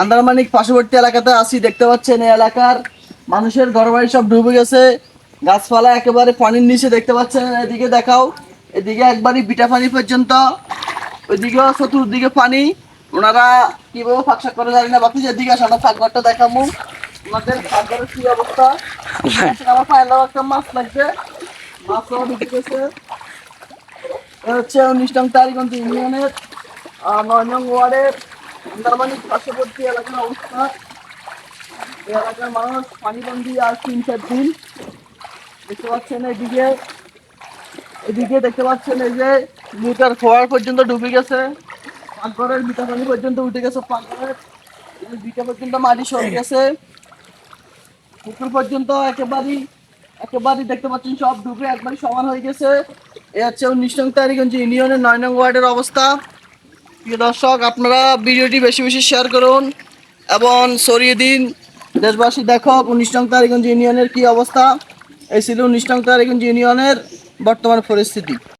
আন্দারমানিক পার্শ্ববর্তী এলাকাতে আসি, দেখতে পাচ্ছেন এই এলাকার মানুষের ঘরবাড়ি সব ডুবে গেছে, গাছপালা একেবারে পানির নিচে দেখতে পাচ্ছেন। এদিকে দেখাও, এদিকে একবারই বিটা পানি পর্যন্ত, ওইদিকেও চতুর্দিকে পানি। ওনারা কিভাবে ফাঁকশাক করে জানি না। বাকি যেদিকে আসে আমরা ফাঁকঘরটা দেখাবো, ওনাদের ফাঁকঘরের কি অবস্থা। আমার পায়ের একটা মাছ লাগছে, মাছও ঢুকে গেছে। হচ্ছে 19 নং তারিগঞ্জ ইউনিয়নের 9 নং ওয়ার্ডের আন্দারমানিক পার্শ্ববর্তী এলাকার অবস্থা। এই এলাকার মানুষ পানিবন্দী আর 3-4 দিন। দেখতে পাচ্ছেন এদিকে, এদিকে দেখতে পাচ্ছেন এই যে মিটার ফোয়ার পর্যন্ত ডুবে গেছে, পাকঘরের বিটা পানি পর্যন্ত উঠে গেছে, পাকঘরের বিটা পর্যন্ত মাটি সরে গেছে, পুকুর পর্যন্ত একেবারেই দেখতে পাচ্ছেন সব ডুবে একবারই সমান হয়ে গেছে। এ হচ্ছে 19 নং তারিগঞ্জ ইউনিয়নের 9 নং ওয়ার্ডের অবস্থা। প্রিয় দর্শক, আপনারা ভিডিওটি বেশি বেশি শেয়ার করুন এবং ছড়িয়ে দিন, দেশবাসী দেখো 19 নং তারিগঞ্জ ইউনিয়নের কি অবস্থা। এই ছিল 19 নং তারিগঞ্জ ইউনিয়নের বর্তমান পরিস্থিতি।